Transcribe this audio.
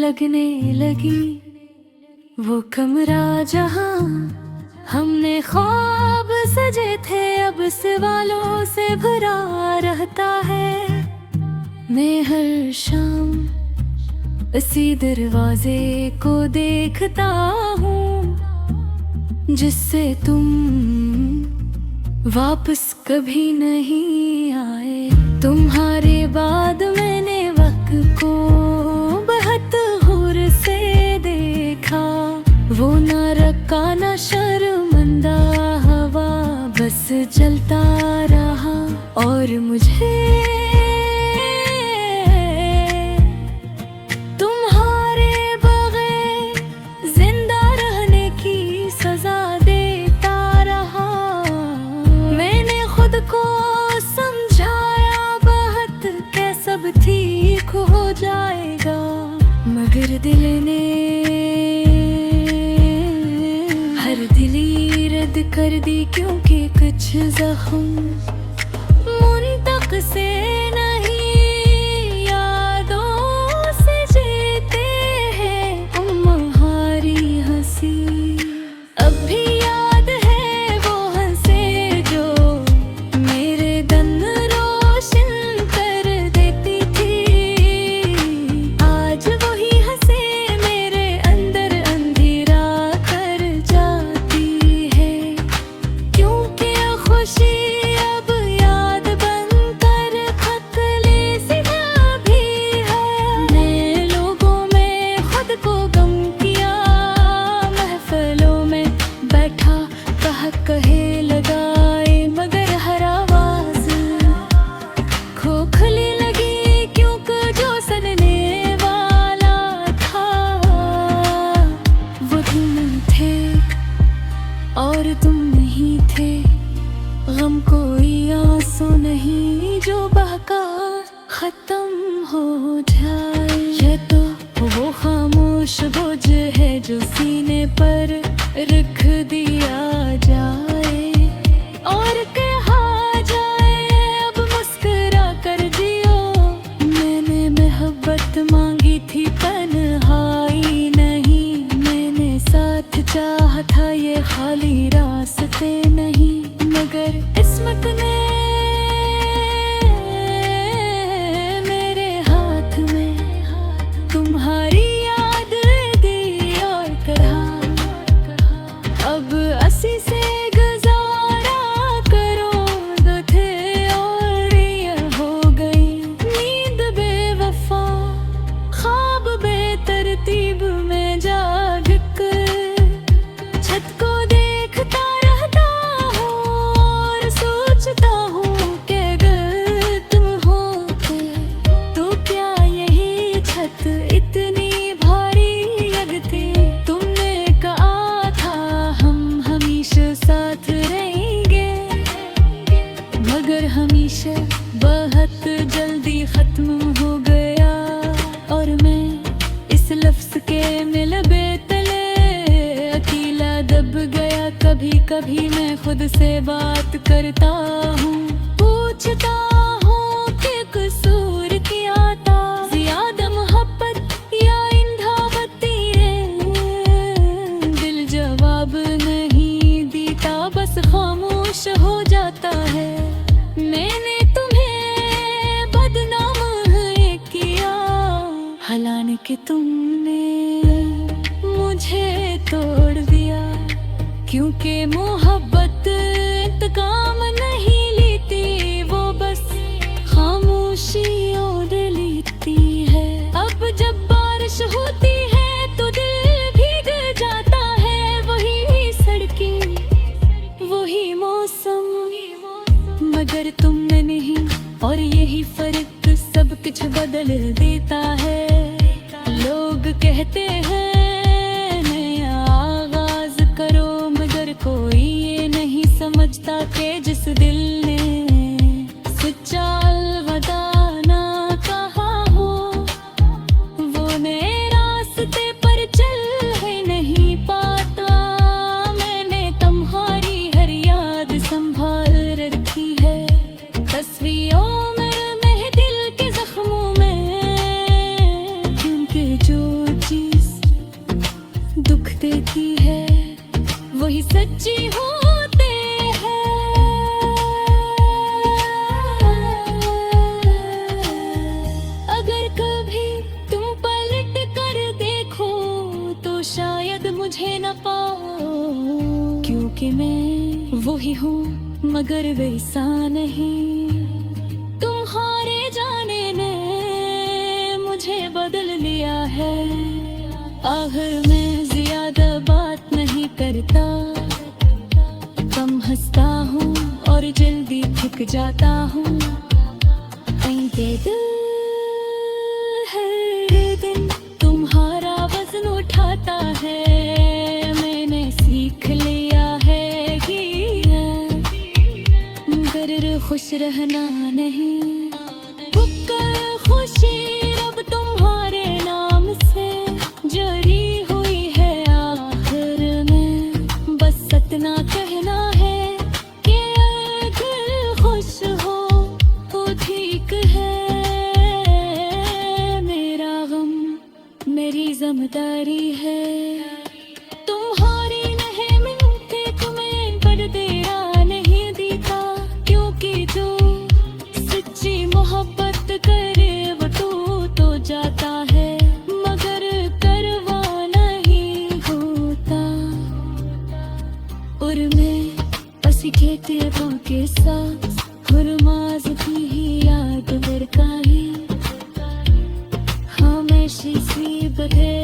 लगने लगी वो कमरा जहां हमने ख्वाब सजे थे, अब सवालों से भरा रहता है। मैं हर शाम इसी दरवाजे को देखता हूँ जिससे तुम वापस कभी नहीं आए। तुम्हारे बाद मैंने वक्त को बहुत गौर से देखा, वो न रक्का न शर्मिंदा हवा बस चलता रहा। और मुझे तुम्हारे बगैर जिंदा रहने की सजा देता रहा। मैंने खुद को समझाया बहुत कि सब ठीक हो जाएगा, मगर दिल ने हर दिली रद्द कर दी, क्योंकि कुछ जख्म मुंतक से नहीं यादों से जीते हैं। तुम्हारी हंसी अब भी याद है, वो हंसे जो मेरे दम रोशन कर देती थी। आज वही हंसे मेरे अंदर अंधेरा कर जाती है, क्योंकि खुशी अब याद बनकर खतले सिवा भी है। मैं लोगों में खुद को गम किया, महफिलों में बैठा कहा कहे लगाए, मगर हर आवाज खोखली लगी, क्योंकि जो सुनने वाला था वो तुम थे और तुम नहीं थे। गम कोई आंसू नहीं जो बहका खत्म हो जाए, ये तो वो खामोश बोझ है जो सीने पर रख दिया जाए और कहा जाए अब मुस्कुरा कर जियो। मैंने मोहब्बत मांगी थी तन्हाई नहीं, मैंने साथ चाहा था ये खाली रास्ते नहीं, मगर किस्मत ने मेरे हाथ में तुम्हारी याद दी और कहा अब असी से गुजारा करो। दो थे और ये हो गई नींद बेवफा, ख्वाब बेतरतीब में जाग कर छत को देखता रहता हूँ और सोचता हूँ कि अगर तुम होते तो क्या यही छत इतनी भारी लगती। तुमने कहा था हम हमेशा साथ रहेंगे, मगर हमेशा बहुत जल्दी खत्म हो गया और मैं इस लफ्ज के मिलबे तले अकेला दब गया। कभी कभी मैं खुद से बात करता हूँ, पूछता हूँ कि कसूर क्या था, ज्यादा मोहब्बत या इंधावती है। दिल जवाब नहीं देता, बस खामोश हो जाता है। मैंने तुम्हें बदनाम किया, हालांकि तुमने मुझे तोड़ दिया, क्योंकि मोहब्बत इंतकाम नहीं लेती, वो बस खामोशियों लेती है। अब जब बारिश होती है तो दिल भीग जाता है, वही सड़कें वही मौसम, मगर तुमने नहीं, और यही फर्क सब कुछ बदल देता है। लोग कहते हैं नया आगाज करो, मगर कोई ये नहीं समझता कि जिस दिल ने सच्चा अलविदा ना कहा हो, वो नए रास्ते पर चल ही नहीं पाता। मैंने तुम्हारी हर याद संभाल रखी है, तस्वीरों में दिल के जख्मों में, क्योंकि जो ही हूँ मगर वैसा नहीं। तुम्हारे जाने ने मुझे बदल लिया है। आखिर मैं ज्यादा बात नहीं करता, कम हंसता हूँ और जल्दी थक जाता हूँ। दिल हर दिन तुम्हारा वजन उठाता है। मैंने सीख लिया है कि मगर खुश रहना नहीं। पुकार खुशी रब तुम्हारे नाम से जरी हुई है। आखिर में बस इतना कहना है कि अगर खुश हो तो ठीक है। मेरा गम मेरी जिम्मेदारी है। तुम्हारी नहीं मिलते तुम्हें पर तेरा नहीं दिखा, क्योंकि जो सच्ची मोहब्बत करे वो तो जाता है मगर करवा नहीं होता। और मैं पसी खेते के साथ हुरमाज की ही याद मेरे का ही हमेशा सी बदे